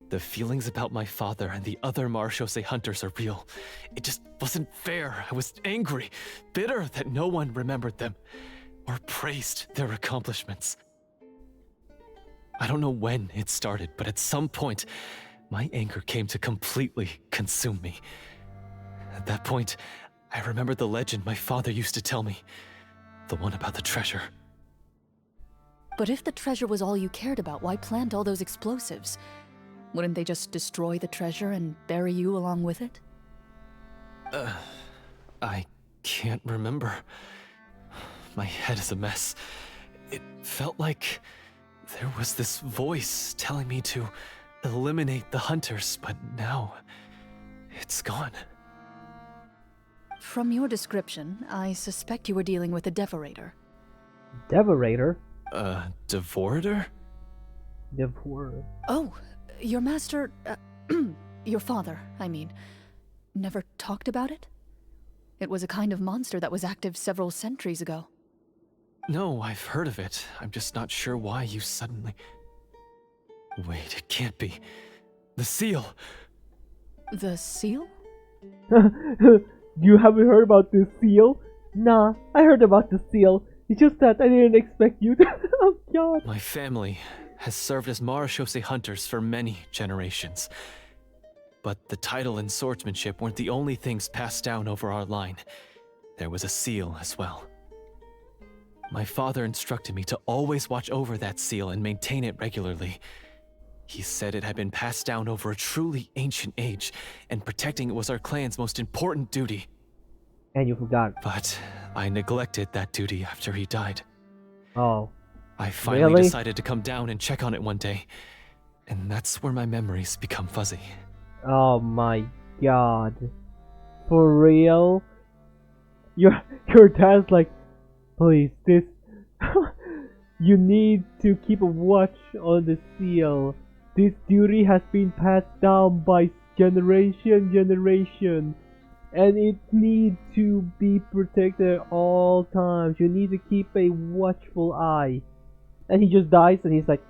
The feelings about my father and the other Marshose hunters are real. It just wasn't fair. I was angry, bitter that no one remembered them or praised their accomplishments. I don't know when it started, but at some point, my anger came to completely consume me. At that point, I remembered the legend my father used to tell me. The one about the treasure. But if the treasure was all you cared about, why plant all those explosives? Wouldn't they just destroy the treasure and bury you along with it? I can't remember. My head is a mess. It felt like there was this voice telling me to eliminate the hunters, but now it's gone. From your description, I suspect you were dealing with a Devorator. Devorator? Devorator? Devorator. Oh, your master... your father, I mean, never talked about it? It was a kind of monster that was active several centuries ago. No, I've heard of it. I'm just not sure why you suddenly... Wait, it can't be. The seal! The seal? You haven't heard about the seal? Nah, I heard about the seal. It's just that I didn't expect you to. Oh god. My family has served as Marashose hunters for many generations. But the title and swordsmanship weren't the only things passed down over our line. There was a seal as well. My father instructed me to always watch over that seal and maintain it regularly. He said it had been passed down over a truly ancient age, and protecting it was our clan's most important duty. And you forgot. But I neglected that duty after he died. Oh. I finally Really? decided to come down and check on it one day, and that's where my memories become fuzzy. Oh my god. For real? Your dad's like, please, this... You need to keep a watch on the seal. This duty has been passed down by generation, and it needs to be protected at all times. You need to keep a watchful eye. And he just dies, and he's like,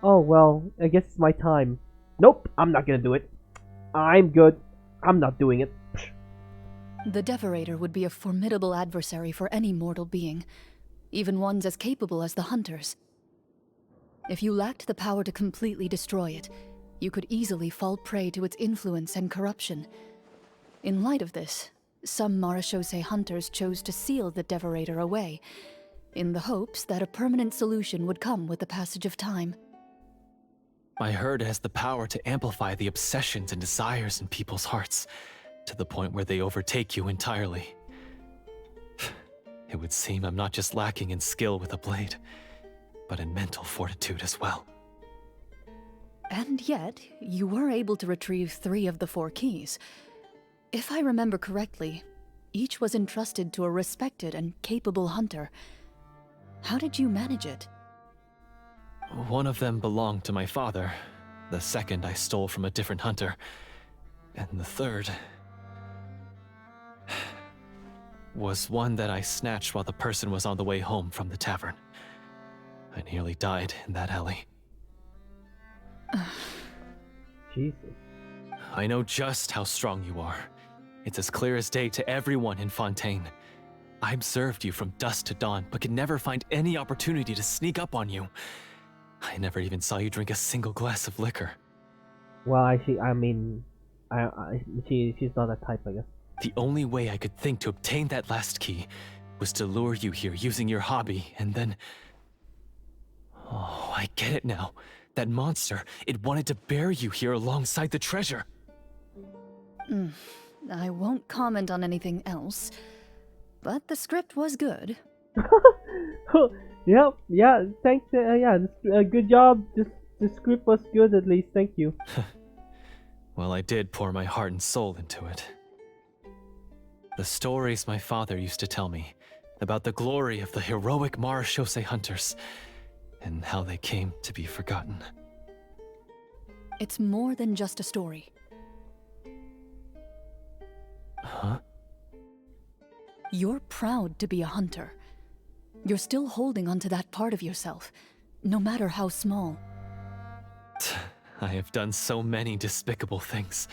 oh well, I guess it's my time. Nope, I'm not gonna do it. I'm good. I'm not doing it. The Devorator would be a formidable adversary for any mortal being, even ones as capable as the Hunters. If you lacked the power to completely destroy it, you could easily fall prey to its influence and corruption. In light of this, some Marashose hunters chose to seal the Devorator away, in the hopes that a permanent solution would come with the passage of time. I heard it has the power to amplify the obsessions and desires in people's hearts, to the point where they overtake you entirely. It would seem I'm not just lacking in skill with a blade, but in mental fortitude as well. And yet, you were able to retrieve 3 of the 4 keys. If I remember correctly, each was entrusted to a respected and capable hunter. How did you manage it? One of them belonged to my father, the second I stole from a different hunter, and the third was one that I snatched while the person was on the way home from the tavern. I nearly died in that alley. Jesus. I know just how strong you are. It's as clear as day to everyone in Fontaine. I observed you from dusk to dawn, but could never find any opportunity to sneak up on you. I never even saw you drink a single glass of liquor. Well, she's not that type, I guess. The only way I could think to obtain that last key was to lure you here using your hobby, and then... Oh, I get it now. That monster, it wanted to bury you here alongside the treasure. I won't comment on anything else, but the script was good. Yep, yeah, thanks, good job. The script was good at least, thank you. Well, I did pour my heart and soul into it. The stories my father used to tell me about the glory of the heroic Marashose hunters and how they came to be forgotten. It's more than just a story. Huh? You're proud to be a hunter. You're still holding onto that part of yourself, no matter how small. I have done so many despicable things.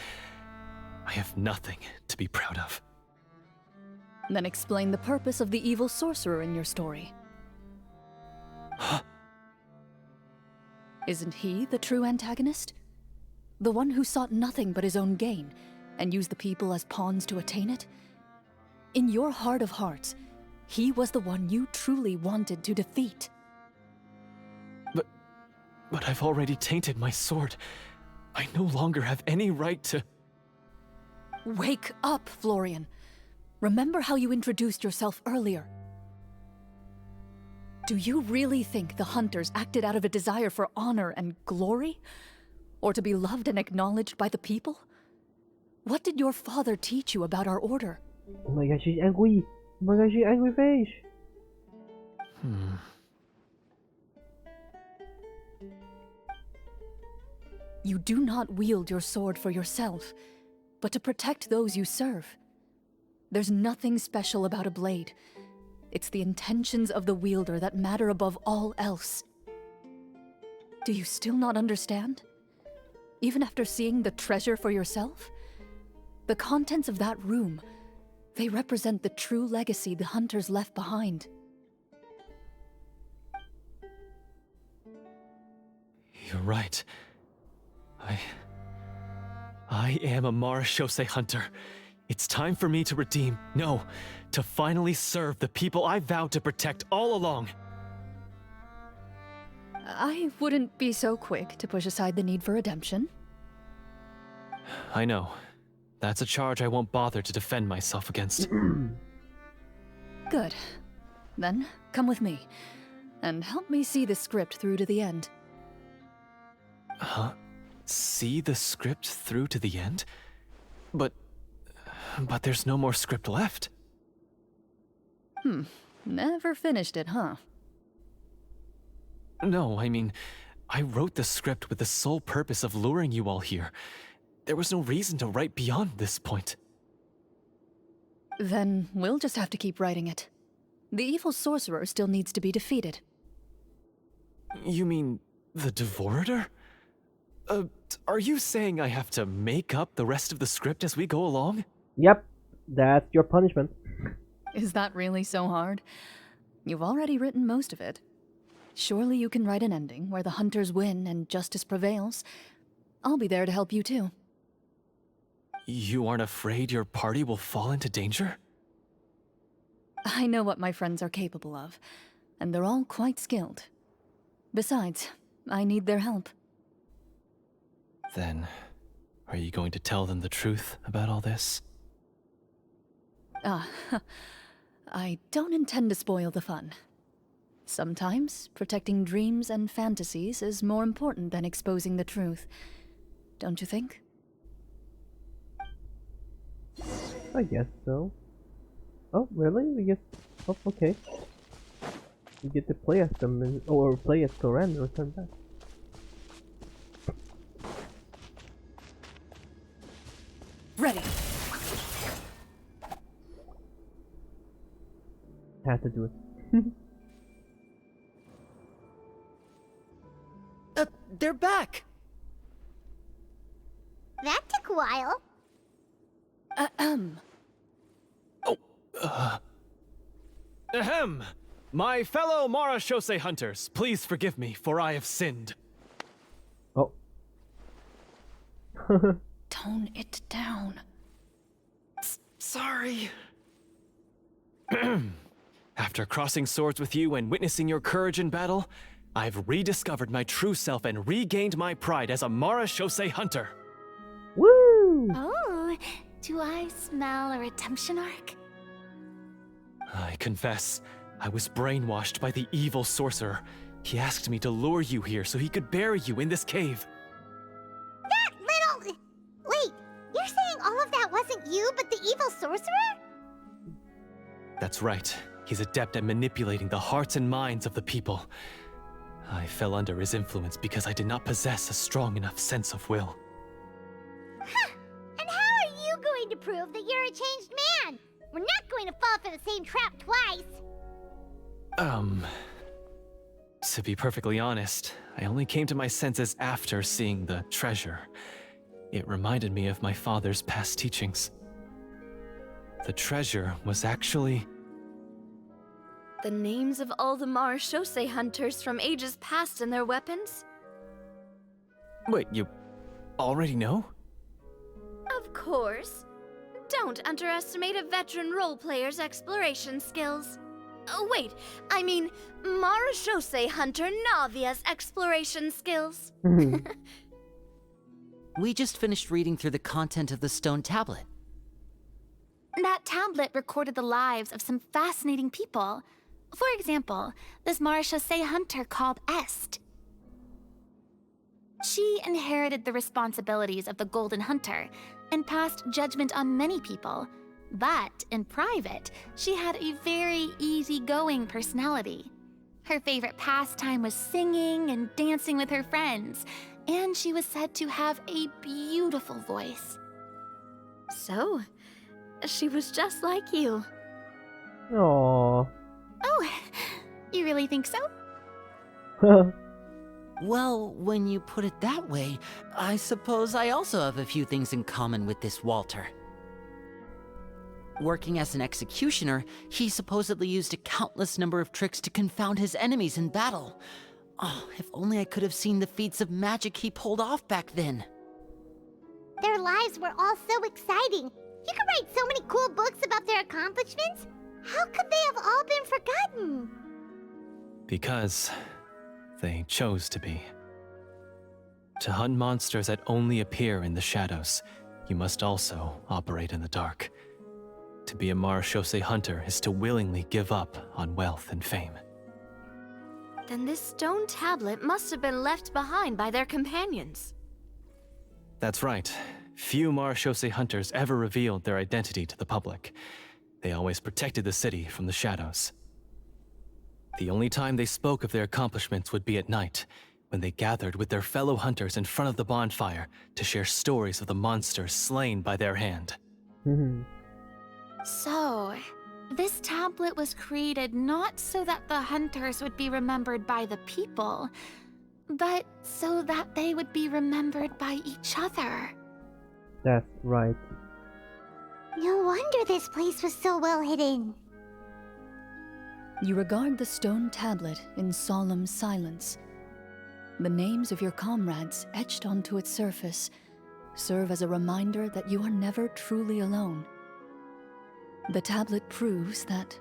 I have nothing to be proud of. Then explain the purpose of the evil sorcerer in your story. Isn't he the true antagonist? The one who sought nothing but his own gain, and used the people as pawns to attain it? In your heart of hearts, he was the one you truly wanted to defeat. But I've already tainted my sword. I no longer have any right to... Wake up, Florian. Remember how you introduced yourself earlier. Do you really think the hunters acted out of a desire for honor and glory? Or to be loved and acknowledged by the people? What did your father teach you about our order? Oh my god, she's angry. Oh my god, she's angry face. You do not wield your sword for yourself, but to protect those you serve. There's nothing special about a blade. It's the intentions of the wielder that matter above all else. Do you still not understand? Even after seeing the treasure for yourself? The contents of that room, they represent the true legacy the hunters left behind. You're right. I am a Marashose hunter. It's time for me to redeem, no, to finally serve the people I vowed to protect all along. I wouldn't be so quick to push aside the need for redemption. I know. That's a charge I won't bother to defend myself against. Good. Then, come with me, and help me see the script through to the end. Huh? See the script through to the end? But there's no more script left. Never finished it, huh? No, I mean, I wrote the script with the sole purpose of luring you all here. There was no reason to write beyond this point. Then we'll just have to keep writing it. The evil sorcerer still needs to be defeated. You mean the Devorator? Are you saying I have to make up the rest of the script as we go along? Yep, that's your punishment. Is that really so hard? You've already written most of it. Surely you can write an ending where the hunters win and justice prevails. I'll be there to help you too. You aren't afraid your party will fall into danger? I know what my friends are capable of, and they're all quite skilled. Besides, I need their help. Then, are you going to tell them the truth about all this? I don't intend to spoil the fun. Sometimes, protecting dreams and fantasies is more important than exposing the truth. Don't you think? I guess so. Oh, really? We get... Oh, okay. We get to play as them, or play as CLORINDE and return back. Ready! Had to do it. They're back! That took a while. Ahem! My fellow Marashose hunters, please forgive me, for I have sinned. Oh. Tone it down. Sorry. After crossing swords with you and witnessing your courage in battle, I've rediscovered my true self and regained my pride as a Marashose hunter. Woo! Oh, do I smell a redemption arc? I confess, I was brainwashed by the evil sorcerer. He asked me to lure you here so he could bury you in this cave. That little... Wait, you're saying all of that wasn't you, but the evil sorcerer? That's right. He's adept at manipulating the hearts and minds of the people. I fell under his influence because I did not possess a strong enough sense of will. Huh. And how are you going to prove that you're a changed man? We're not going to fall for the same trap twice. To be perfectly honest, I only came to my senses after seeing the treasure. It reminded me of my father's past teachings. The treasure was actually... The names of all the Marashose hunters from ages past and their weapons? Wait, you already know? Of course. Don't underestimate a veteran role-player's exploration skills. Oh, wait, I mean, Marashose hunter Navia's exploration skills. We just finished reading through the content of the stone tablet. That tablet recorded the lives of some fascinating people. For example, this Marashose hunter called Est. She inherited the responsibilities of the Golden Hunter and passed judgment on many people. But in private, she had a very easygoing personality. Her favorite pastime was singing and dancing with her friends, and she was said to have a beautiful voice. So, she was just like you. Aww. Oh, you really think so? Well, when you put it that way, I suppose I also have a few things in common with this Walter. Working as an executioner, he supposedly used a countless number of tricks to confound his enemies in battle. Oh, if only I could have seen the feats of magic he pulled off back then. Their lives were all so exciting. You could write so many cool books about their accomplishments. How could they have all been forgotten? Because they chose to be. To hunt monsters that only appear in the shadows, you must also operate in the dark. To be a Marashose hunter is to willingly give up on wealth and fame. Then this stone tablet must have been left behind by their companions. That's right. Few Marashose hunters ever revealed their identity to the public. They always protected the city from the shadows. The only time they spoke of their accomplishments would be at night, when they gathered with their fellow hunters in front of the bonfire to share stories of the monsters slain by their hand. So, this tablet was created not so that the hunters would be remembered by the people, but so that they would be remembered by each other. That's right. No wonder this place was so well hidden. You regard the stone tablet in solemn silence. The names of your comrades etched onto its surface serve as a reminder that you are never truly alone. The tablet proves that,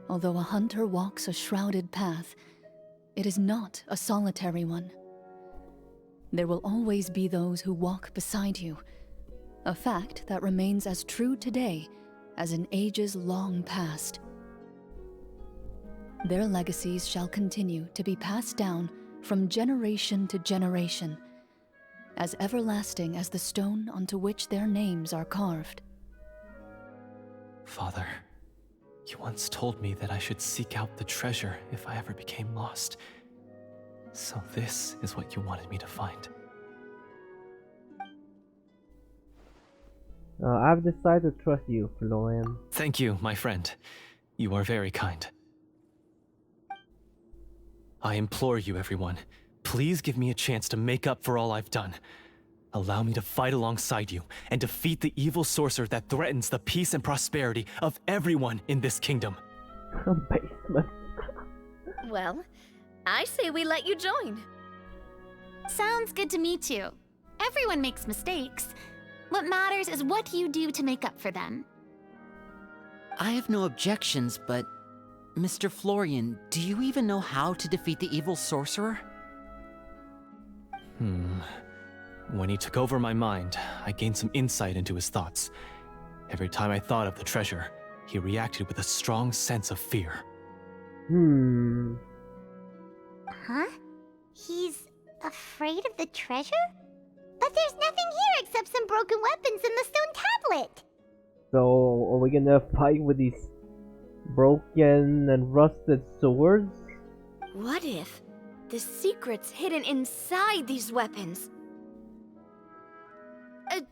although a hunter walks a shrouded path, it is not a solitary one. There will always be those who walk beside you, a fact that remains as true today as in ages long past. Their legacies shall continue to be passed down from generation to generation, as everlasting as the stone onto which their names are carved. Father, you once told me that I should seek out the treasure if I ever became lost. So this is what you wanted me to find. I've decided to trust you, Florian. Thank you, my friend. You are very kind. I implore you, everyone, please give me a chance to make up for all I've done. Allow me to fight alongside you and defeat the evil sorcerer that threatens the peace and prosperity of everyone in this kingdom. Basement. Well, I say we let you join. Sounds good to me too. Everyone makes mistakes. What matters is what you do to make up for them. I have no objections, but... Mr. Florian, do you even know how to defeat the evil sorcerer? When he took over my mind, I gained some insight into his thoughts. Every time I thought of the treasure, he reacted with a strong sense of fear. Huh? He's afraid of the treasure? But there's nothing here except some broken weapons and the stone tablet. So, are we gonna fight with these broken and rusted swords? What if the secret's hidden inside these weapons?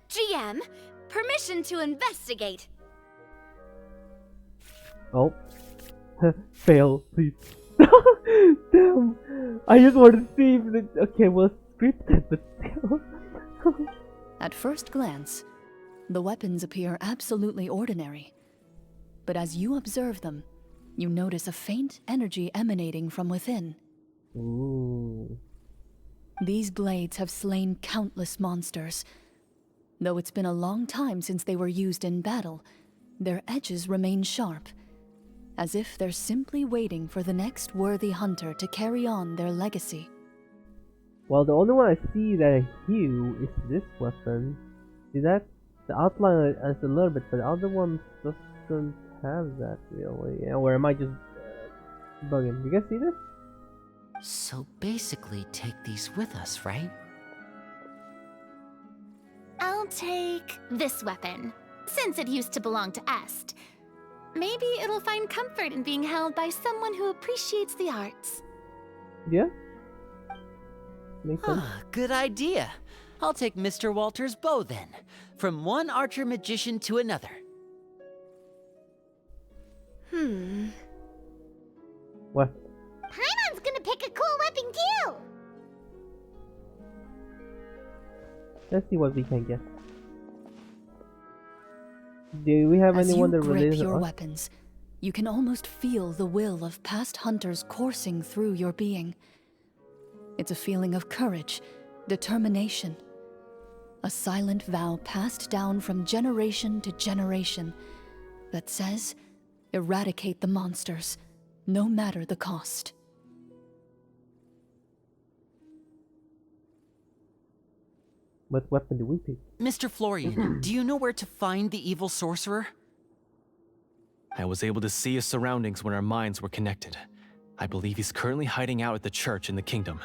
GM, permission to investigate. Oh. Fail, please. Damn. I just want to see if it. Okay, well, it's scripted, but still. At first glance, the weapons appear absolutely ordinary. But as you observe them, you notice a faint energy emanating from within. Ooh. These blades have slain countless monsters. Though it's been a long time since they were used in battle, their edges remain sharp, as if they're simply waiting for the next worthy hunter to carry on their legacy. Well, the only one I see that I hue is this weapon. See that? The outline is a little bit, but the other one doesn't have that really. Yeah, or am I just bugging? You guys see this? So basically, take these with us, right? I'll take this weapon, since it used to belong to Est. Maybe it'll find comfort in being held by someone who appreciates the arts. Yeah. Makes sense. Ah, good idea. I'll take Mr. Walter's bow then, from one archer magician to another. What? Paimon's gonna pick a cool weapon too! Let's see what we can get. Do we have As anyone you that grip relates to your us? weapons, you can almost feel the will of past hunters coursing through your being. It's a feeling of courage, determination. A silent vow passed down from generation to generation that says, eradicate the monsters, no matter the cost. What weapon do we pick? Mr. Florian, do you know where to find the evil sorcerer? I was able to see his surroundings when our minds were connected. I believe he's currently hiding out at the church in the kingdom.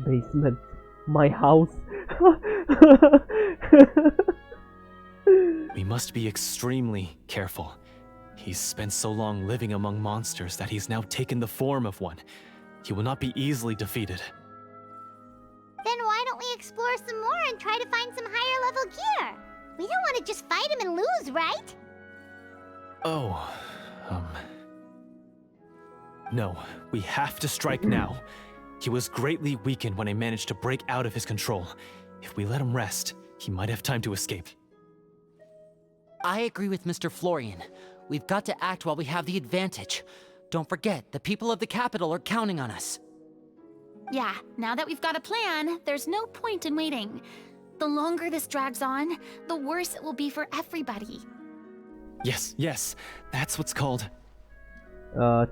Basement. My house. We must be extremely careful. He's spent so long living among monsters that he's now taken the form of one. He will not be easily defeated. Then why don't we explore some more and try to find some higher level gear? We don't want to just fight him and lose, right? Oh, No, we have to strike now. He was greatly weakened when I managed to break out of his control. If we let him rest, he might have time to escape. I agree with Mr. Florian. We've got to act while we have the advantage. Don't forget, the people of the capital are counting on us. Yeah, now that we've got a plan, there's no point in waiting. The longer this drags on, the worse it will be for everybody. Yes, that's what's called...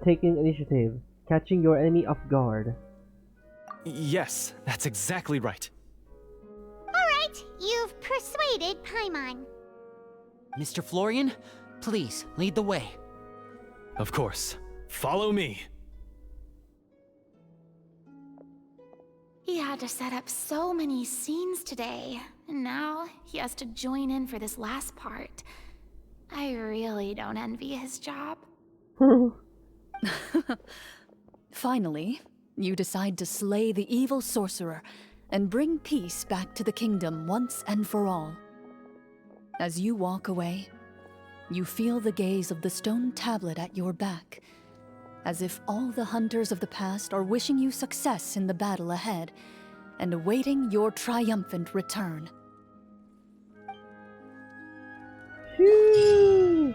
Taking initiative. Catching your enemy off guard. Yes, that's exactly right. Alright, you've persuaded Paimon. Mr. Florian, please, lead the way. Of course. Follow me. He had to set up so many scenes today, and now he has to join in for this last part. I really don't envy his job. Finally, you decide to slay the evil sorcerer and bring peace back to the kingdom once and for all. As you walk away, you feel the gaze of the stone tablet at your back, as if all the hunters of the past are wishing you success in the battle ahead and awaiting your triumphant return. Phew.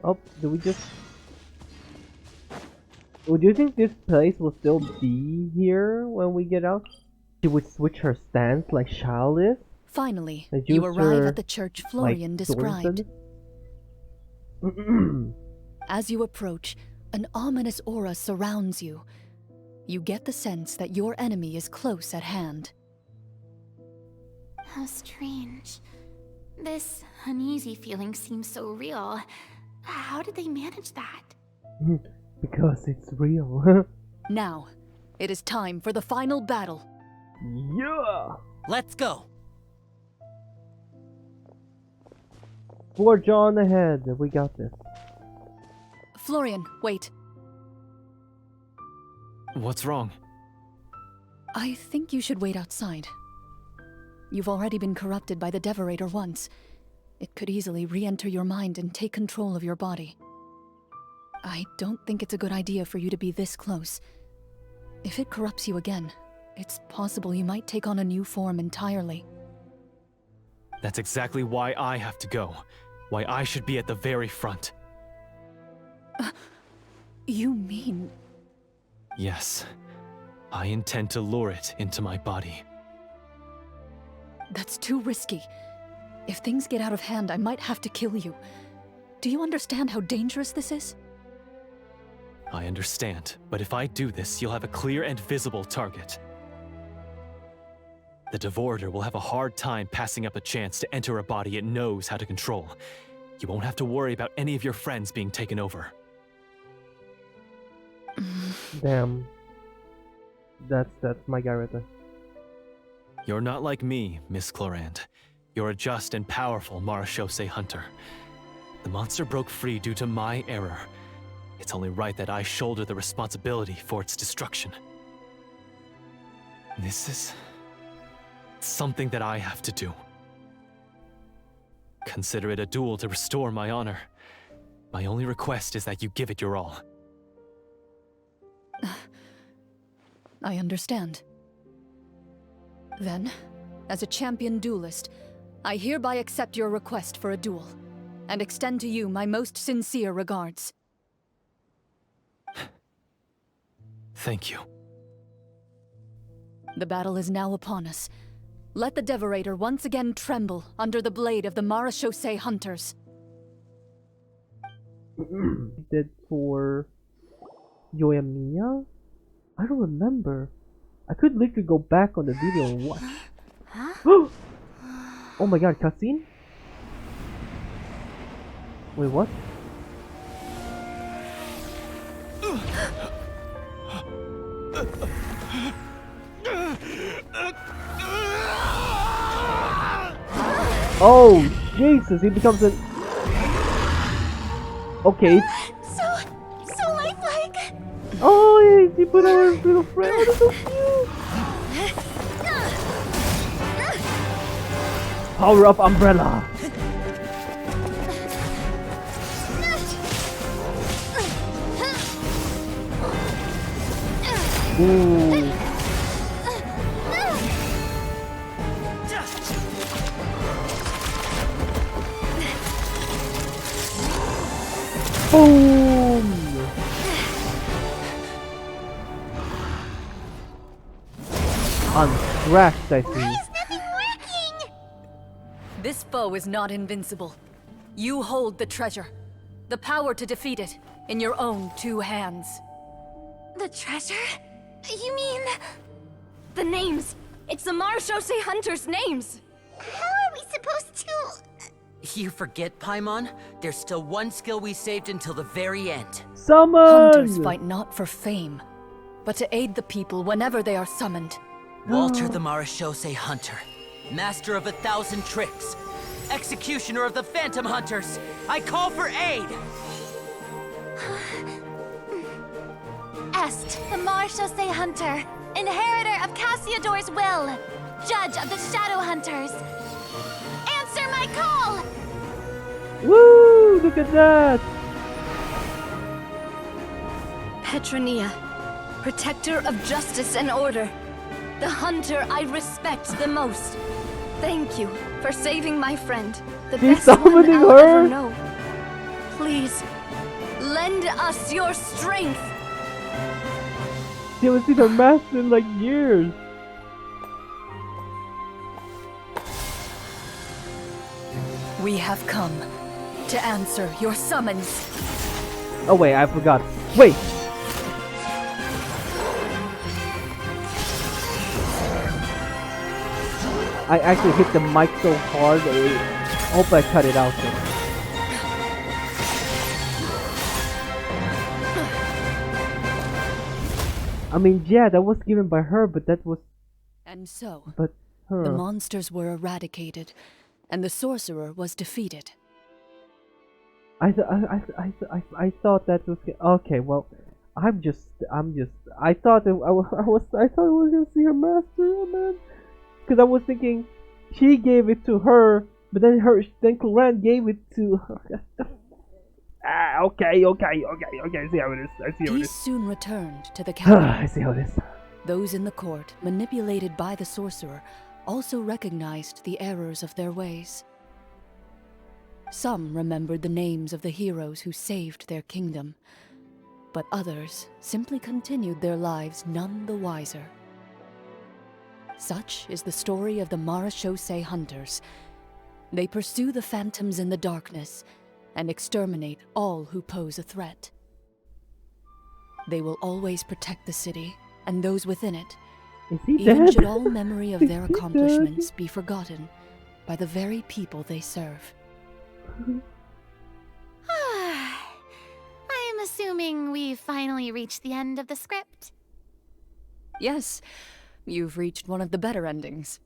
Oh, do we just... Oh, do you think this place will still be here when we get out? She would switch her stance like Child is? Finally, Like you use arrive her, at the church Florian described. As you approach, an ominous aura surrounds you. You get the sense that your enemy is close at hand. How strange. This uneasy feeling seems so real. How did they manage that? Because it's real. Now, it is time for the final battle. Yeah! Let's go! Forge on ahead, we got this. Florian, wait. What's wrong? I think you should wait outside. You've already been corrupted by the Devorator once. It could easily re-enter your mind and take control of your body. I don't think it's a good idea for you to be this close. If it corrupts you again, it's possible you might take on a new form entirely. That's exactly why I have to go. Why I should be at the very front. You mean... Yes. I intend to lure it into my body. That's too risky. If things get out of hand, I might have to kill you. Do you understand how dangerous this is? I understand, but if I do this, you'll have a clear and visible target. The Devorator will have a hard time passing up a chance to enter a body it knows how to control. You won't have to worry about any of your friends being taken over. Damn. That's my guy right there. You're not like me, Miss CLORINDE. You're a just and powerful Marechaussee hunter. The monster broke free due to my error. It's only right that I shoulder the responsibility for its destruction. This is something that I have to do. Consider it a duel to restore my honor. My only request is that you give it your all. I understand. Then, as a champion duelist, I hereby accept your request for a duel, and extend to you my most sincere regards. Thank you. The battle is now upon us. Let the Devorator once again tremble under the blade of the Marechaussee hunters. Did for Yoimiya? I don't remember. I could literally go back on the video and watch. Oh my god, cutscene? Wait, what? Oh, Jesus, he becomes an... Okay. So lifelike. Oh, yeah, he put out his little friend. Oh, that's so cute. Power up umbrella. Ooh. Boom! Uncracked, I see. Why is nothing working? This foe is not invincible. You hold the treasure. The power to defeat it in your own two hands. The treasure? You mean... The names! It's the Marechaussee hunters' names! How are we supposed to... You forget, Paimon? There's still one skill we saved until the very end. Summon! Hunters fight not for fame, but to aid the people whenever they are summoned. Walter the Marechaussee Hunter, master of 1,000 tricks, executioner of the Phantom Hunters, I call for aid! Est, the Marechaussee Hunter, inheritor of Cassiodor's will, judge of the Shadow Hunters. Answer my call! Woo! Look at that! Petronia, protector of justice and order. The hunter I respect the most. Thank you for saving my friend, the He's best one summoning I'll her? ever know. Please, lend us your strength. She haven't seen her master in like years. We have come to answer your summons. Oh wait, I forgot. Wait! I actually hit the mic so hard, I hope I cut it out then. I mean, yeah, that was given by her, but that was... And so, But her... the monsters were eradicated, and the sorcerer was defeated. I thought that was... Okay, well, I thought it, I thought we were gonna see her master, oh man. Because I was thinking she gave it to her, but then CLORINDE gave it to her. Okay. I see how it is. Peace soon returned to the I capital. see how it is. Those in the court, manipulated by the sorcerer, also recognized the errors of their ways. Some remembered the names of the heroes who saved their kingdom, but others simply continued their lives none the wiser. Such is the story of the Marechaussee Hunters. They pursue the phantoms in the darkness and exterminate all who pose a threat. They will always protect the city and those within it, Is he even dead? should all memory of their Is he accomplishments be forgotten by the very people they serve. I'm assuming we've finally reached the end of the script. Yes, you've reached one of the better endings.